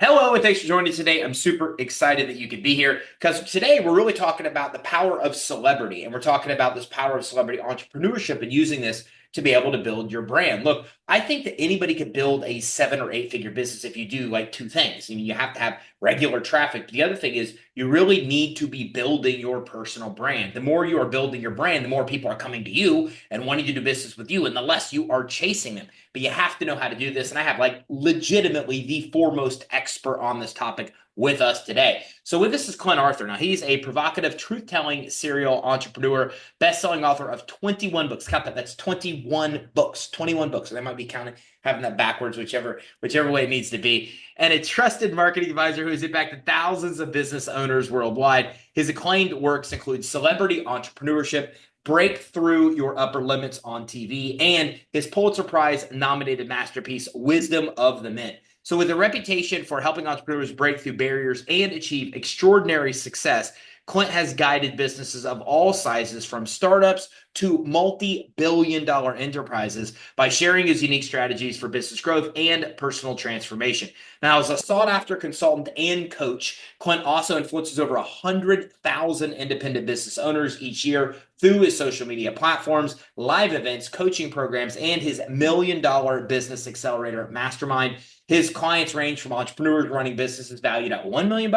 Hello, and thanks for joining today. I'm super excited that you could be here because today we're really talking about the power of celebrity, and we're talking about this power of celebrity entrepreneurship and using this to be able to build your brand. Look, I think that anybody could build a 7 or 8 figure business if you do like two things. I mean, you have to have regular traffic, but the other thing is you really need to be building your personal brand. The more you are building your brand, the more people are coming to you and wanting to do business with you, and the less you are chasing them. But you have to know how to do this. And I have like legitimately the foremost expert on this topic with us today. So with us is Clint Arthur. Now he's a provocative, truth-telling serial entrepreneur, best-selling author of 21 books. Count that. That's 21 books. 21 books. So they might be counting having that backwards, whichever way it needs to be. And a trusted marketing advisor who has impacted thousands of business owners worldwide. His acclaimed works include Celebrity Entrepreneurship, Break Through Your Upper Limits on TV, and his Pulitzer Prize nominated masterpiece, Wisdom of the Mint. So, with a reputation for helping entrepreneurs break through barriers and achieve extraordinary success, Clint has guided businesses of all sizes from startups to multi-billion-dollar enterprises by sharing his unique strategies for business growth and personal transformation. Now, as a sought-after consultant and coach, Clint also influences over 100,000 independent business owners each year through his social media platforms, live events, coaching programs, and his $1 million business accelerator mastermind. His clients range from entrepreneurs running businesses valued at $1 million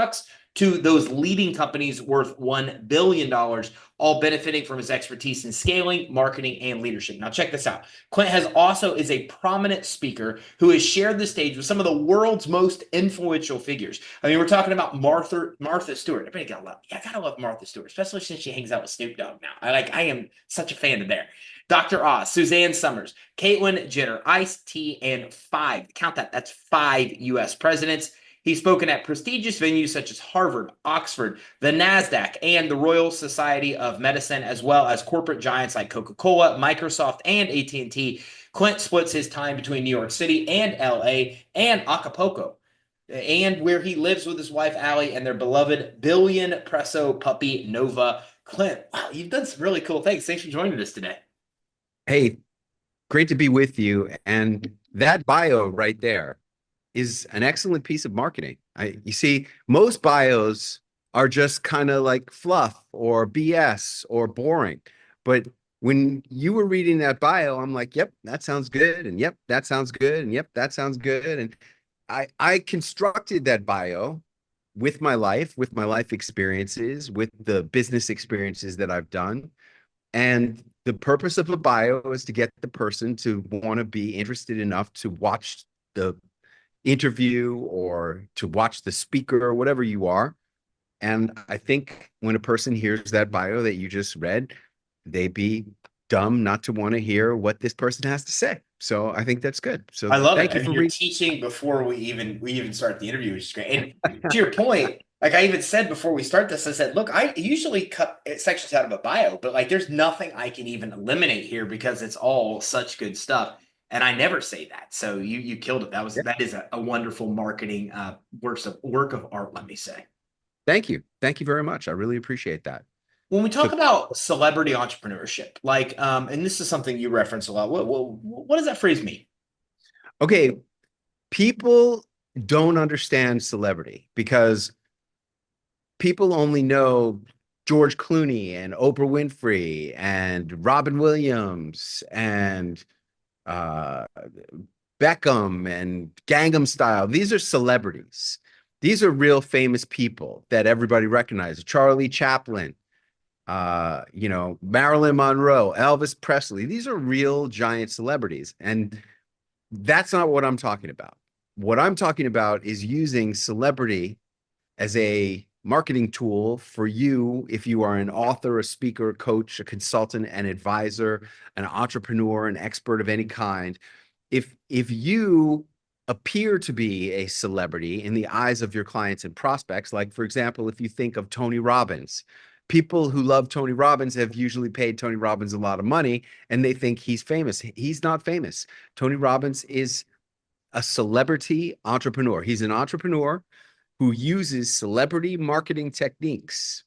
to those leading companies worth $1 billion, all benefiting from his expertise in scaling, marketing, and leadership. Now, check this out. Clint has also is a prominent speaker who has shared the stage with some of the world's most influential figures. I mean, we're talking about Martha Stewart. I gotta love Martha Stewart, especially since she hangs out with Snoop Dogg now. I am such a fan of there. Dr. Oz, Suzanne Summers, Caitlyn Jenner, Ice-T, and count that, that's 5 U.S. presidents. He's spoken at prestigious venues such as Harvard, Oxford, the NASDAQ, and the Royal Society of Medicine, as well as corporate giants like Coca-Cola, Microsoft, and AT&T. Clint splits his time between New York City and LA and Acapulco, and where he lives with his wife, Allie, and their beloved billion presso puppy, Nova. Clint, wow, you've done some really cool things. Thanks for joining us today. Hey, great to be with you. And that bio right there is an excellent piece of marketing. You see, most bios are just kind of like fluff or BS or boring. But when you were reading that bio, I'm like, yep, that sounds good. And yep, that sounds good. And yep, that sounds good. And I constructed that bio with my life experiences, with the business experiences that I've done. And the purpose of a bio is to get the person to want to be interested enough to watch the interview or to watch the speaker or whatever you are. And I think when a person hears that bio that you just read, they'd be dumb not to want to hear what this person has to say. So I think that's good. So I love it. thank I you mean, for you're reading. teaching before we even start the interview, which is great. And to your point, like I even said before we start this, I said, look, I usually cut sections out of a bio, but like there's nothing I can even eliminate here because it's all such good stuff. And I never say that. So you killed it. That is a wonderful marketing work of art, let me say. Thank you. Thank you very much. I really appreciate that. When we So, talk about celebrity entrepreneurship, like and this is something you reference a lot. What does that phrase mean? okay, people don't understand celebrity because people only know George Clooney and Oprah Winfrey and Robin Williams and uh, Beckham and Gangnam Style. These are celebrities. These are real famous people that everybody recognizes. Charlie Chaplin, Marilyn Monroe, Elvis Presley. These are real giant celebrities. And that's not what I'm talking about. What I'm talking about is using celebrity as a marketing tool for you if you are an author, a speaker, a coach, a consultant, an advisor, an entrepreneur, an expert of any kind. If you appear to be a celebrity in the eyes of your clients and prospects, like for example, if you think of Tony Robbins, people who love Tony Robbins have usually paid Tony Robbins a lot of money and they think he's famous. He's not famous. Tony Robbins is a celebrity entrepreneur. He's an entrepreneur who uses celebrity marketing techniques.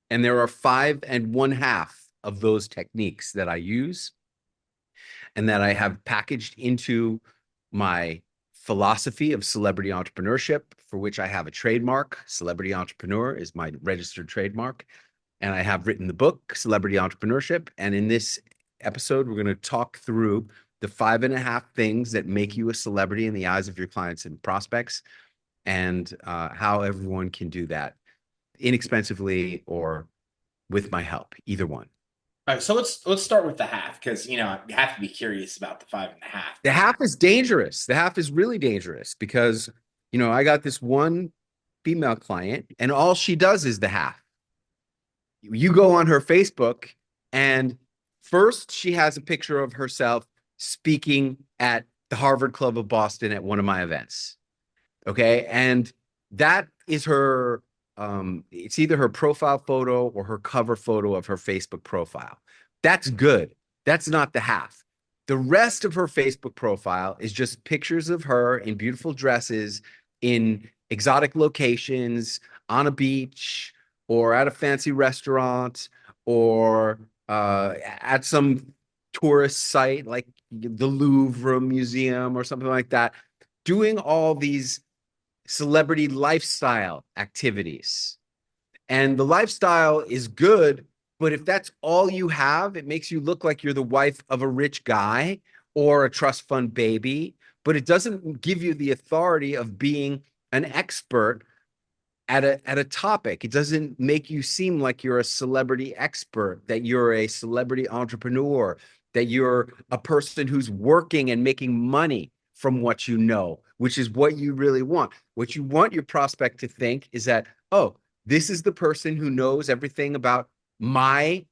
And there are 5.5 of those techniques that I use and that I have packaged into my philosophy of celebrity entrepreneurship, for which I have a trademark. Celebrity Entrepreneur is my registered trademark. And I have written the book, Celebrity Entrepreneurship. And in this episode, we're going to talk through the 5.5 things that make you a celebrity in the eyes of your clients and prospects, and how everyone can do that inexpensively or with my help, either one. All right, so let's start with the half, because you have to be curious about the 5.5. The half is dangerous. The half is really dangerous because, I got this one female client and all she does is the half. You go on her Facebook and first she has a picture of herself speaking at the Harvard Club of Boston at one of my events. Okay. And that is her, it's either her profile photo or her cover photo of her Facebook profile. That's good. That's not the half. The rest of her Facebook profile is just pictures of her in beautiful dresses in exotic locations, on a beach, or at a fancy restaurant, or at some tourist site like the Louvre Museum or something like that, doing all these celebrity lifestyle activities. And the lifestyle is good, but if that's all you have, it makes you look like you're the wife of a rich guy or a trust fund baby, but it doesn't give you the authority of being an expert at a topic. It doesn't make you seem like you're a celebrity expert, that you're a celebrity entrepreneur, that you're a person who's working and making money from what you know, which is what you really want. What you want your prospect to think is that, oh, this is the person who knows everything about my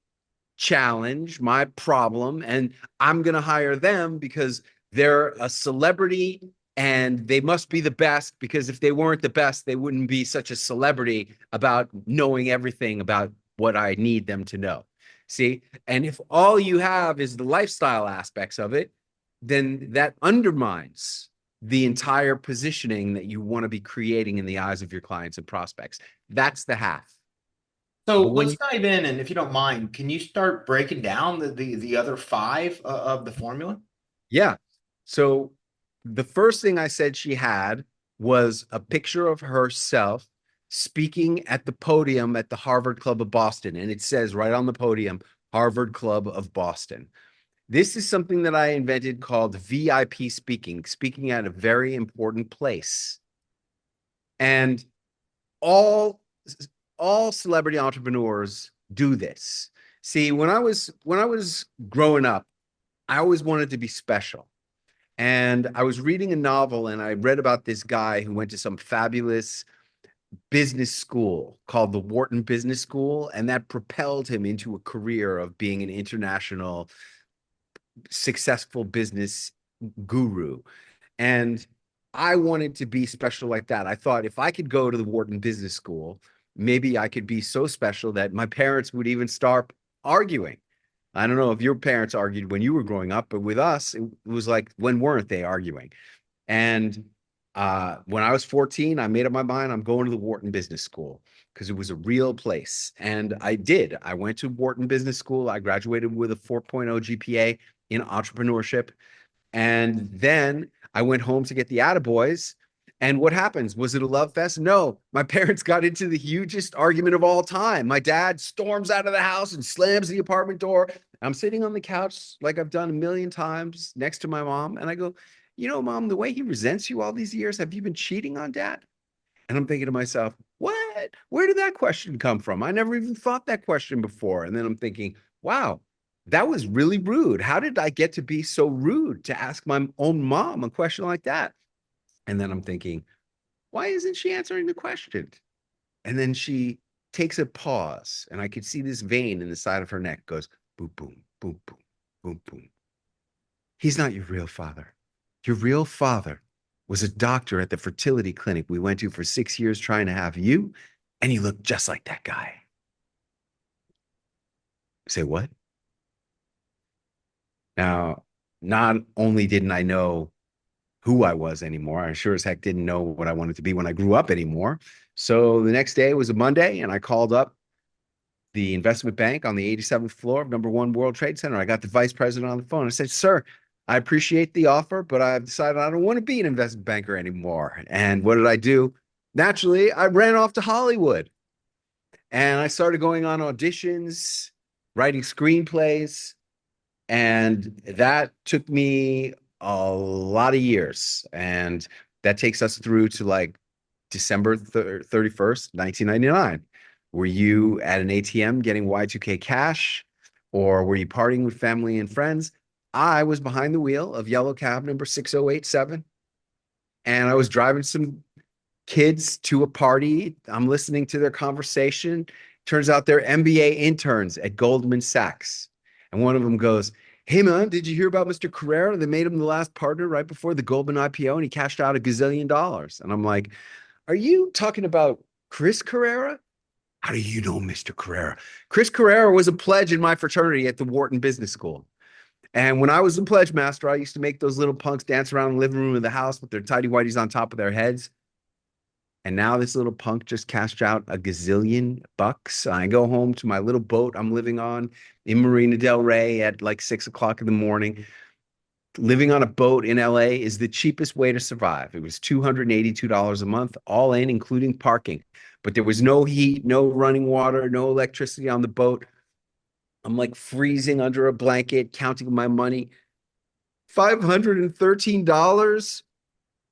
challenge, my problem, and I'm going to hire them because they're a celebrity and they must be the best, because if they weren't the best, they wouldn't be such a celebrity about knowing everything about what I need them to know. See? And if all you have is the lifestyle aspects of it, then that undermines the entire positioning that you want to be creating in the eyes of your clients and prospects. That's the half. So let's dive in, and if you don't mind, can you start breaking down the other five of the formula? Yeah. So the first thing I said she had was a picture of herself speaking at the podium at the Harvard Club of Boston. And it says right on the podium, Harvard Club of Boston. This is something that I invented called VIP speaking, speaking at a very important place. And all celebrity entrepreneurs do this. See, when I was growing up, I always wanted to be special. And I was reading a novel and I read about this guy who went to some fabulous business school called the Wharton Business School, and that propelled him into a career of being an international successful business guru. And I wanted to be special like that. I thought if I could go to the Wharton Business School, maybe I could be so special that my parents would even start arguing. I don't know if your parents argued when you were growing up, but with us, it was like, when weren't they arguing? And when I was 14, I made up my mind, I'm going to the Wharton Business School because it was a real place. And I did. I went to Wharton Business School. I graduated with a 4.0 GPA in entrepreneurship. And then I went home to get the attaboys. And what happens? Was it a love fest? No. My parents got into the hugest argument of all time. My dad storms out of the house and slams the apartment door. I'm sitting on the couch like I've done a million times next to my mom. And I go, Mom, the way he resents you all these years, have you been cheating on Dad? And I'm thinking to myself, what? Where did that question come from? I never even thought that question before. And then I'm thinking, wow, that was really rude. How did I get to be so rude to ask my own mom a question like that? And then I'm thinking, why isn't she answering the question? And then she takes a pause, and I could see this vein in the side of her neck goes, boom, boom, boom, boom, boom, boom. He's not your real father. Your real father was a doctor at the fertility clinic we went to for 6 years trying to have you, and you look just like that guy. Say what? Now, not only didn't I know who I was anymore, I sure as heck didn't know what I wanted to be when I grew up anymore. So the next day was a Monday, and I called up the investment bank on the 87th floor of #1 World Trade Center. I got the vice president on the phone. I said, sir, I appreciate the offer, but I've decided I don't want to be an investment banker anymore. And what did I do? Naturally, I ran off to Hollywood and I started going on auditions, writing screenplays, and that took me a lot of years. And that takes us through to like December 31st, 1999. Were you at an ATM getting Y2K cash, or were you partying with family and friends? I was behind the wheel of yellow cab number 6087, and I was driving some kids to a party. I'm listening to their conversation. Turns out they're MBA interns at Goldman Sachs. And one of them goes, "Hey, man, did you hear about Mr. Carrera? They made him the last partner right before the Goldman IPO and he cashed out $1 gazillion." And I'm like, "Are you talking about Chris Carrera? How do you know Mr. Carrera?" Chris Carrera was a pledge in my fraternity at the Wharton Business School. And when I was a pledge master, I used to make those little punks dance around the living room of the house with their tidy whities on top of their heads. And now this little punk just cashed out $1 gazillion. I go home to my little boat I'm living on in Marina Del Rey at like 6 o'clock in the morning. Living on a boat in LA is the cheapest way to survive. It was $282 a month, all in, including parking. But there was no heat, no running water, no electricity on the boat. I'm like freezing under a blanket, counting my money. $513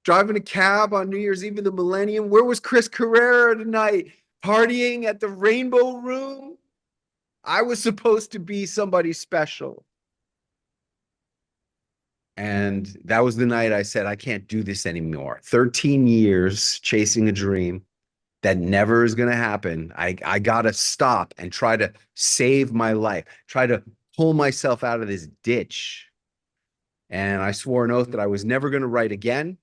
driving a cab on New Year's Eve in the Millennium. Where was Chris Carrera tonight? Partying at the Rainbow Room? I was supposed to be somebody special. And that was the night I said, I can't do this anymore. 13 years chasing a dream that never is going to happen. I got to stop and try to save my life, try to pull myself out of this ditch. And I swore an oath that I was never going to write again,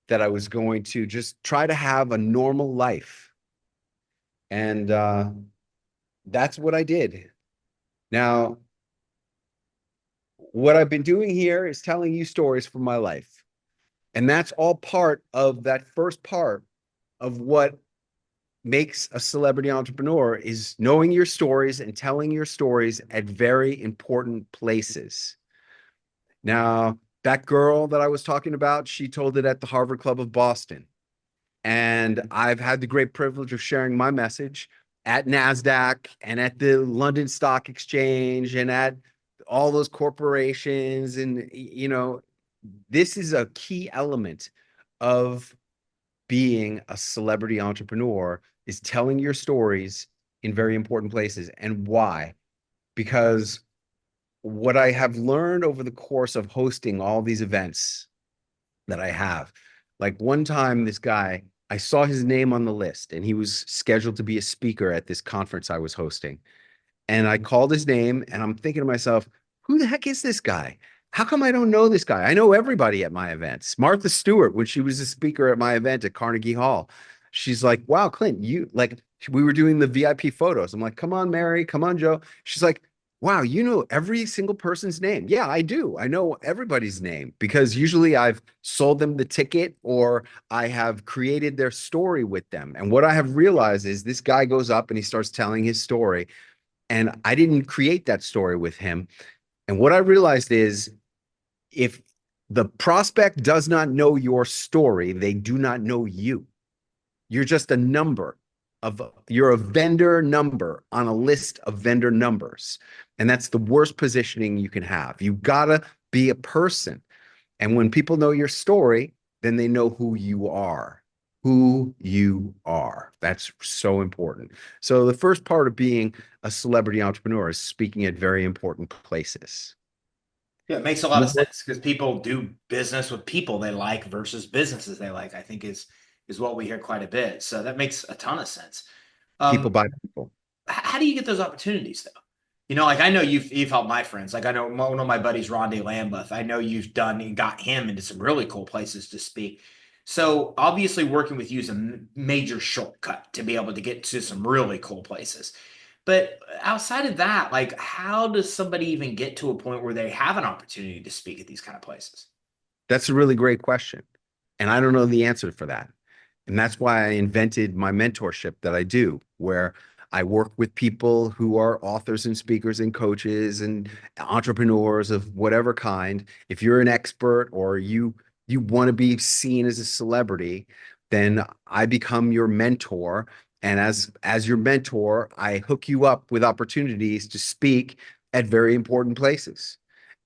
that I was going to just try to have a normal life. And that's what I did. Now, what I've been doing here is telling you stories from my life. And that's all part of that first part of what makes a celebrity entrepreneur is knowing your stories and telling your stories at very important places. Now, that girl that I was talking about, she told it at the Harvard Club of Boston. And I've had the great privilege of sharing my message at NASDAQ and at the London Stock Exchange and at all those corporations. And, this is a key element of being a celebrity entrepreneur is telling your stories in very important places. And why? Because what I have learned over the course of hosting all these events that I have, like one time this guy, I saw his name on the list and he was scheduled to be a speaker at this conference I was hosting. And I called his name and I'm thinking to myself, who the heck is this guy? How come I don't know this guy? I know everybody at my events. Martha Stewart, when she was a speaker at my event at Carnegie Hall, she's like, "Wow, Clint, you like," we were doing the VIP photos. I'm like, "Come on, Mary, come on, Joe." She's like, "Wow, you know every single person's name." Yeah, I do. I know everybody's name because usually I've sold them the ticket or I have created their story with them. And what I have realized is this guy goes up and he starts telling his story. And I didn't create that story with him. And what I realized is if the prospect does not know your story, they do not know you. You're just a number you're a vendor number on a list of vendor numbers. And that's the worst positioning you can have. You gotta be a person. And when people know your story, then they know who you are. Who you are. That's so important. So the first part of being a celebrity entrepreneur is speaking at very important places. Yeah, it makes a lot of sense because people do business with people they like versus businesses they like, I think is what we hear quite a bit. So that makes a ton of sense. People Um, buy people. how do you get those opportunities though? Like I know you've helped my friends. Like I know one of my buddies, Rondé Lambeth. I know you've done and got him into some really cool places to speak. So obviously working with you is a major shortcut to be able to get to some really cool places. But outside of that, like how does somebody even get to a point where they have an opportunity to speak at these kind of places? That's a really great question. And I don't know the answer for that. And that's why I invented my mentorship that I do, where I work with people who are authors and speakers and coaches and entrepreneurs of whatever kind. If you're an expert or you want to be seen as a celebrity, then I become your mentor. And as your mentor, I hook you up with opportunities to speak at very important places.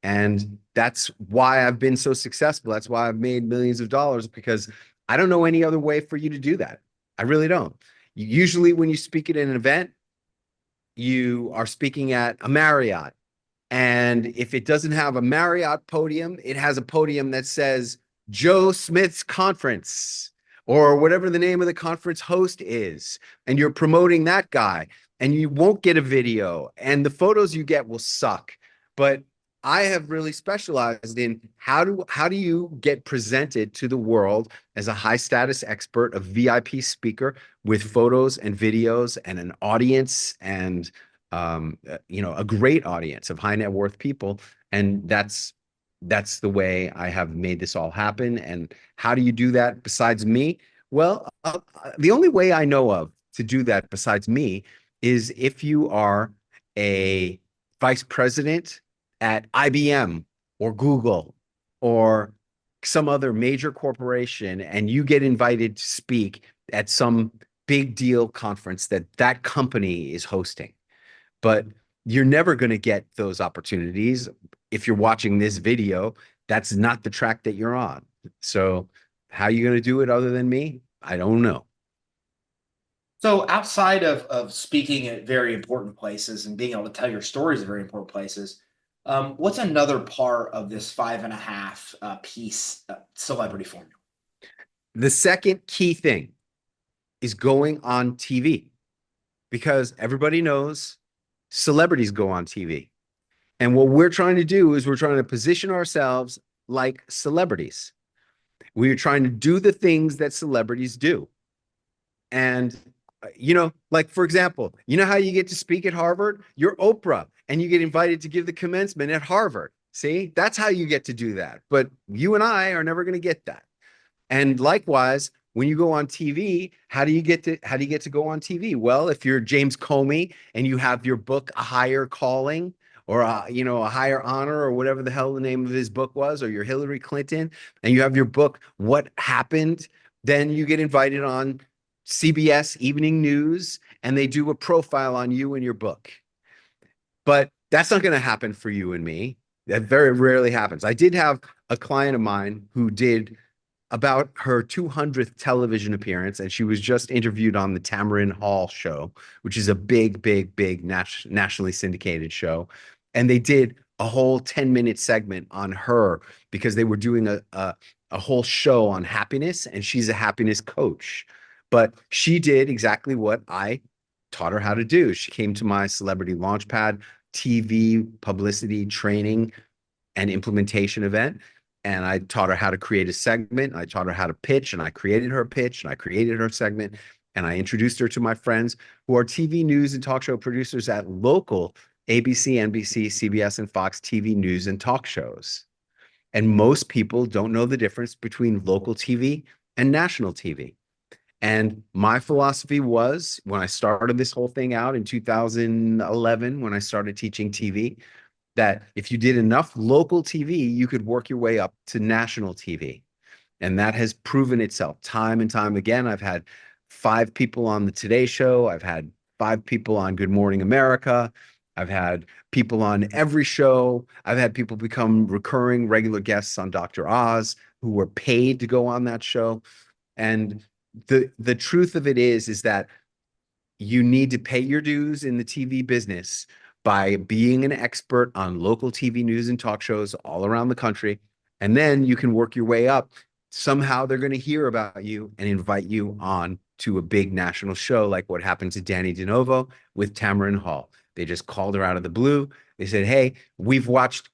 And that's why I've been so successful. That's why I've made millions of dollars, because I don't know any other way for you to do that. I really don't. Usually, when you speak at an event, you are speaking at a Marriott. And if it doesn't have a Marriott podium, it has a podium that says Joe Smith's Conference or whatever the name of the conference host is. And you're promoting that guy, and you won't get a video, and the photos you get will suck. But I have really specialized in how do you get presented to the world as a high status expert, a VIP speaker with photos and videos and an audience and a great audience of high net worth people. And that's the way I have made this all happen. And how do you do that besides me? Well, the only way I know of to do that besides me is if you are a vice president at IBM or Google or some other major corporation, and you get invited to speak at some big deal conference that that company is hosting. But you're never going to get those opportunities if you're watching this video. That's not the track that you're on. So how are you going to do it other than me? I don't know. So outside of speaking at very important places and being able to tell your stories at very important places, what's another part of this five and a half piece celebrity formula? The second key thing is going on TV, because everybody knows celebrities go on TV. And what we're trying to do is we're trying to position ourselves like celebrities. We're trying to do the things that celebrities do. And, like, for example, you know how you get to speak at Harvard? You're Oprah and you get invited to give the commencement at Harvard. See, that's how you get to do that. But you and I are never going to get that. And likewise, when you go on TV, how do you get to go on TV? Well, if you're James Comey and you have your book A Higher Calling, or a higher honor, or whatever the hell the name of his book was, or you're Hillary Clinton and you have your book What Happened, then you get invited on CBS Evening News and they do a profile on you and your book. But that's not going to happen for you and me. That very rarely happens. I did have a client of mine who did about her 200th television appearance, and she was just interviewed on the Tamron Hall show, which is a big, big, big nationally syndicated show. And they did a whole 10-minute segment on her because they were doing a whole show on happiness, and she's a happiness coach. But she did exactly what I taught her how to do. She came to my Celebrity Launchpad TV publicity training and implementation event. And I taught her how to create a segment. I taught her how to pitch, and I created her pitch, and I created her segment. And I introduced her to my friends who are TV news and talk show producers at local ABC, NBC, CBS, and Fox TV news and talk shows. And most people don't know the difference between local TV and national TV. And my philosophy was, when I started this whole thing out in 2011, when I started teaching TV, that if you did enough local TV, you could work your way up to national TV. And that has proven itself time and time again. I've had 5 people on the Today Show. I've had 5 people on Good Morning America. I've had people on every show. I've had people become recurring regular guests on Dr. Oz who were paid to go on that show. And the truth of it is that you need to pay your dues in the TV business by being an expert on local TV news and talk shows all around the country. And then you can work your way up. Somehow they're going to hear about you and invite you on to a big national show, like what happened to Danny DeNovo with Tamron Hall. They just called her out of the blue. They said, hey, we've watched,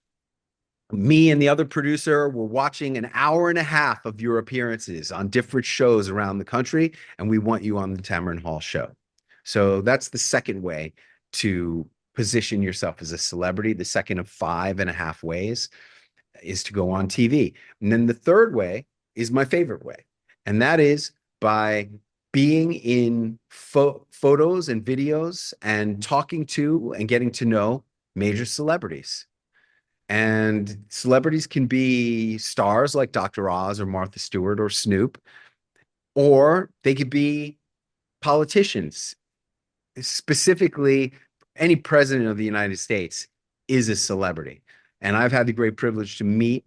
me and the other producer were watching an hour and a half of your appearances on different shows around the country, and we want you on the Tamron Hall show. So that's the second way to position yourself as a celebrity. The second of 5.5 ways is to go on TV. And then the third way is my favorite way, and that is by being in photos and videos and talking to and getting to know major celebrities. And celebrities can be stars like Dr. Oz or Martha Stewart or Snoop, or they could be politicians. Specifically, any president of the United States is a celebrity. And I've had the great privilege to meet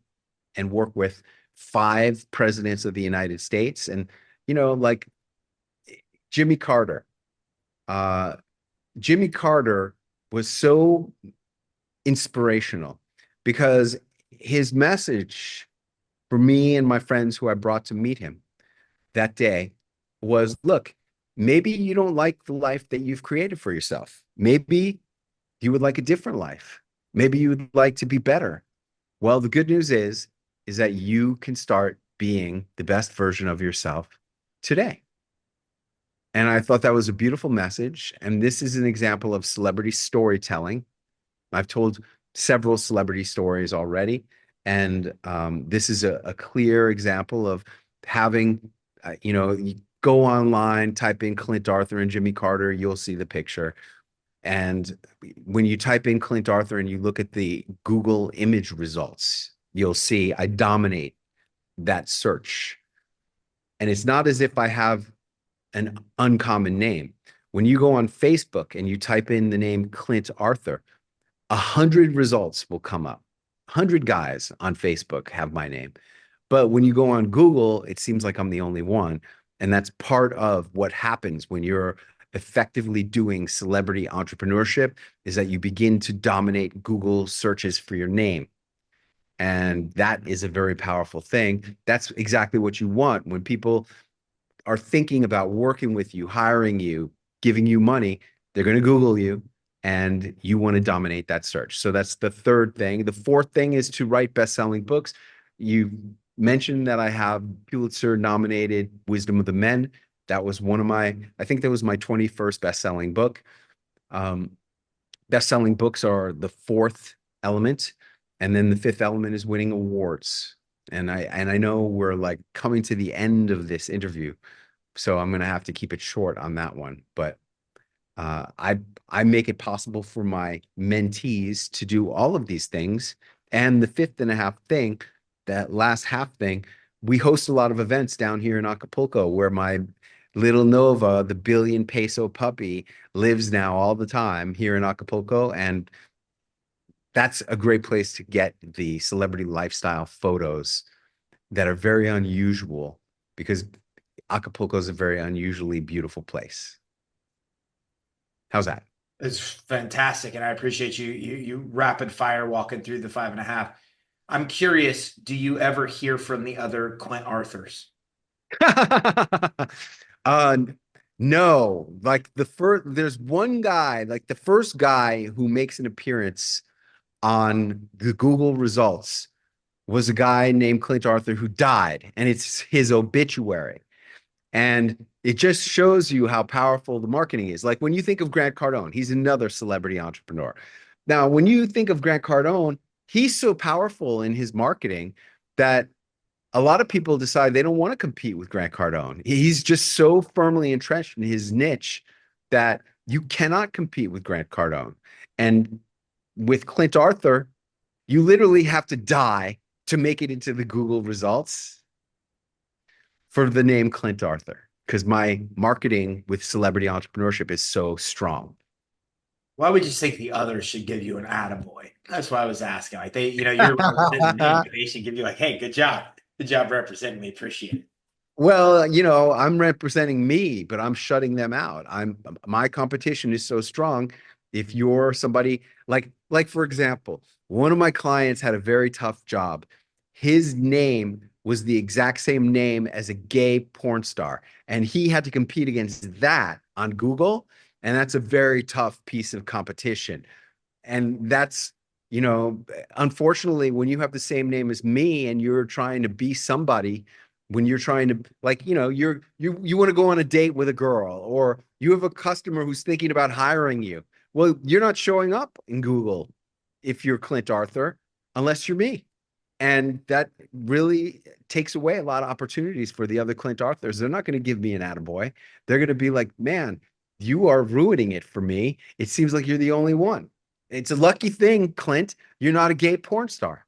and work with 5 presidents of the United States. And, like Jimmy Carter. Uh, Jimmy Carter was so inspirational because his message for me and my friends who I brought to meet him that day was, look, maybe you don't like the life that you've created for yourself. Maybe you would like a different life. Maybe you would like to be better. Well, the good news is that you can start being the best version of yourself today. And I thought that was a beautiful message. And this is an example of celebrity storytelling. I've told several celebrity stories already. And this is a clear example of having, you go online, type in Clint Arthur and Jimmy Carter, you'll see the picture. And when you type in Clint Arthur and you look at the Google image results, you'll see I dominate that search. And it's not as if I have an uncommon name. When you go on Facebook and you type in the name Clint Arthur, 100 results will come up. 100 guys on Facebook have my name. But when you go on Google, it seems like I'm the only one. And that's part of what happens when you're effectively doing celebrity entrepreneurship, is that you begin to dominate Google searches for your name. And that is a very powerful thing. That's exactly what you want when people are thinking about working with you, hiring you, giving you money. They're going to Google you, and you want to dominate that search. So that's the third thing. The fourth thing is to write best-selling books. You mentioned that I have Pulitzer nominated Wisdom of the Men. That was I think that was my 21st best-selling book. Best-selling books are the fourth element. And then the fifth element is winning awards. And I know we're like coming to the end of this interview, so I'm going to have to keep it short on that one. But I make it possible for my mentees to do all of these things. And the fifth and a half thing, that last half thing, we host a lot of events down here in Acapulco where my little Nova, the billion-peso puppy, lives now all the time here in Acapulco. And that's a great place to get the celebrity lifestyle photos that are very unusual, because Acapulco is a very unusually beautiful place. How's that? It's fantastic, and I appreciate you rapid fire walking through the 5.5. I'm curious, do you ever hear from the other Clint Arthurs? uh no, like there's one guy, like the first guy who makes an appearance on the Google results was a guy named Clint Arthur who died, and it's his obituary. And it just shows you how powerful the marketing is. Like when you think of Grant Cardone, he's another celebrity entrepreneur. Now, when you think of Grant Cardone, he's so powerful in his marketing that a lot of people decide they don't want to compete with Grant Cardone. He's just so firmly entrenched in his niche that you cannot compete with Grant Cardone. And with Clint Arthur, you literally have to die to make it into the Google results for the name Clint Arthur, because my marketing with celebrity entrepreneurship is so strong. Why would you think the others should give you an attaboy? That's why I was asking. Like you're representing the name, but they should give you like, hey, good job. Good job representing me. Appreciate it. Well, I'm representing me, but I'm shutting them out. My competition is so strong. If you're somebody like for example, one of my clients had a very tough job. His name was the exact same name as a gay porn star, and he had to compete against that on Google, and that's a very tough piece of competition. And that's, unfortunately, when you have the same name as me and you're trying to be somebody, when you're trying to you want to go on a date with a girl, or you have a customer who's thinking about hiring you. Well, you're not showing up in Google if you're Clint Arthur unless you're me. And that really takes away a lot of opportunities for the other Clint Arthurs. They're not going to give me an attaboy. They're going to be like, man, you are ruining it for me. It seems like you're the only one. It's a lucky thing, Clint. You're not a gay porn star.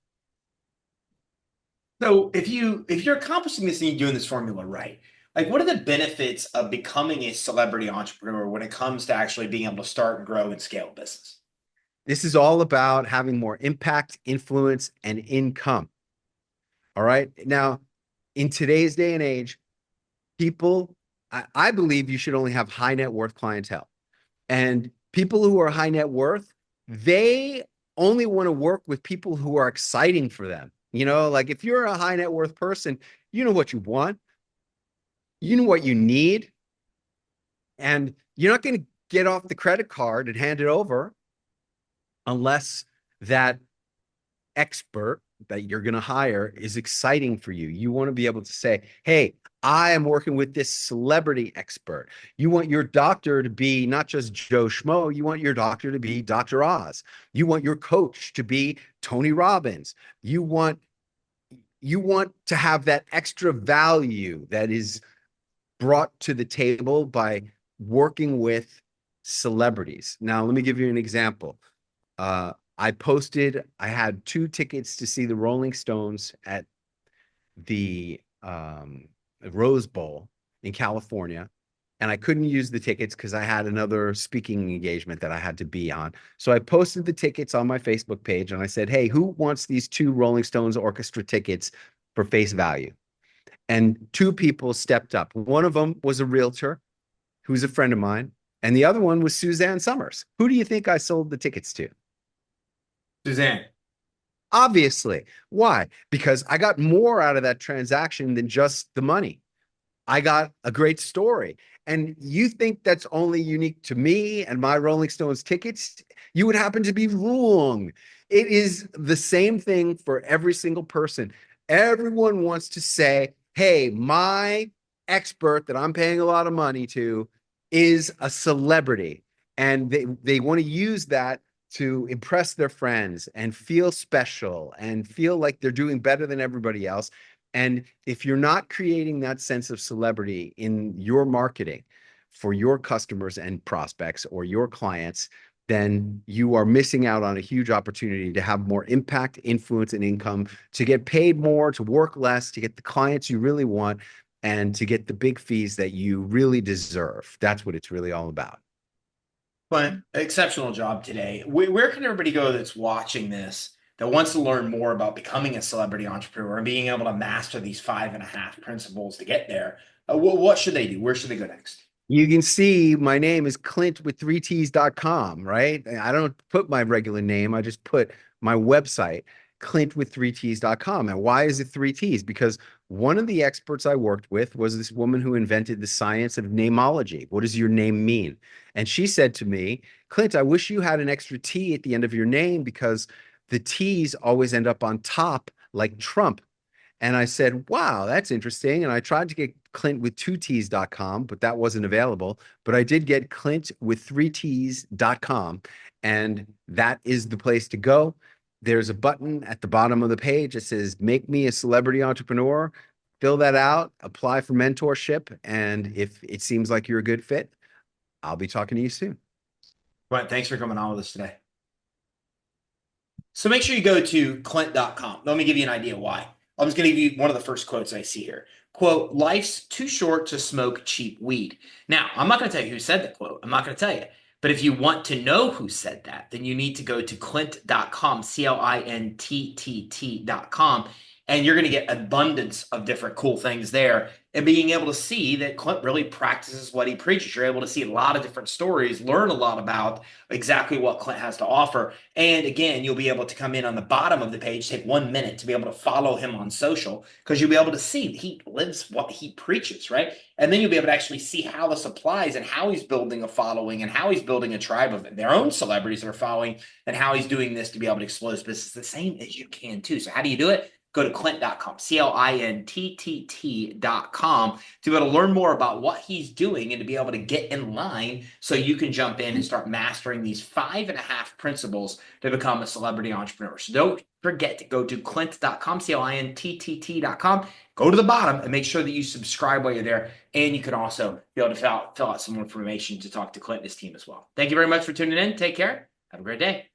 So if you're accomplishing this and you're doing this formula right, like what are the benefits of becoming a celebrity entrepreneur when it comes to actually being able to start and grow and scale a business? This is all about having more impact, influence, and income. All right. Now, in today's day and age, people, I believe you should only have high net worth clientele. And people who are high net worth, they only want to work with people who are exciting for them. You know, like if you're a high net worth person, you know what you want, you know what you need, and you're not going to get off the credit card and hand it over unless that expert that you're going to hire is exciting for you. You want to be able to say, hey, I am working with this celebrity expert. You want your doctor to be not just Joe Schmo, you want your doctor to be Dr. Oz. You want your coach to be Tony Robbins. You want to have that extra value that is brought to the table by working with celebrities. Now, let me give you an example. I had 2 tickets to see the Rolling Stones at the Rose Bowl in California. And I couldn't use the tickets because I had another speaking engagement that I had to be on. So I posted the tickets on my Facebook page and I said, hey, who wants these 2 Rolling Stones orchestra tickets for face value? And 2 people stepped up. One of them was a realtor who's a friend of mine, and the other one was Suzanne Summers. Who do you think I sold the tickets to? Suzanne. Obviously. Why? Because I got more out of that transaction than just the money. I got a great story. And you think that's only unique to me and my Rolling Stones tickets? You would happen to be wrong. It is the same thing for every single person. Everyone wants to say, hey, my expert that I'm paying a lot of money to is a celebrity. And they want to use that to impress their friends and feel special and feel like they're doing better than everybody else. And if you're not creating that sense of celebrity in your marketing for your customers and prospects or your clients, then you are missing out on a huge opportunity to have more impact, influence, and income, to get paid more, to work less, to get the clients you really want, and to get the big fees that you really deserve. That's what it's really all about. But exceptional job today. Where can everybody go that's watching this that wants to learn more about becoming a celebrity entrepreneur and being able to master these 5.5 principles to get there? What should they do? Where should they go next? You can see my name is Clint with 3Ts.com, right? I don't put my regular name. I just put my website, Clint with 3Ts.com. And why is it 3Ts? Because one of the experts I worked with was this woman who invented the science of namology. What does your name mean? And she said to me, Clint, I wish you had an extra T at the end of your name because the T's always end up on top like Trump. And I said, wow, that's interesting. And I tried to get Clint with 2Ts.com, but that wasn't available. But I did get Clint with 3Ts.com. And that is the place to go. There's a button at the bottom of the page that says, make me a celebrity entrepreneur. Fill that out, apply for mentorship. And if it seems like you're a good fit, I'll be talking to you soon. But thanks for coming on with us today. So make sure you go to Clint.com. Let me give you an idea why. I'm just going to give you one of the first quotes I see here. Quote, life's too short to smoke cheap weed. Now, I'm not going to tell you who said the quote. I'm not going to tell you. But if you want to know who said that, then you need to go to Clint.com, CLINTTT.com, and you're going to get abundance of different cool things there. And being able to see that Clint really practices what he preaches. You're able to see a lot of different stories, learn a lot about exactly what Clint has to offer. And again, you'll be able to come in on the bottom of the page, take 1 minute to be able to follow him on social, because you'll be able to see he lives what he preaches, right? And then you'll be able to actually see how this applies and how he's building a following and how he's building a tribe of their own celebrities that are following and how he's doing this to be able to explode his business the same as you can too. So how do you do it? go to Clint.com, CLINTTT.com, to be able to learn more about what he's doing and to be able to get in line so you can jump in and start mastering these 5.5 principles to become a celebrity entrepreneur. So don't forget to go to Clint.com, CLINTTT.com. Go to the bottom and make sure that you subscribe while you're there. And you can also be able to fill out some more information to talk to Clint and his team as well. Thank you very much for tuning in. Take care. Have a great day.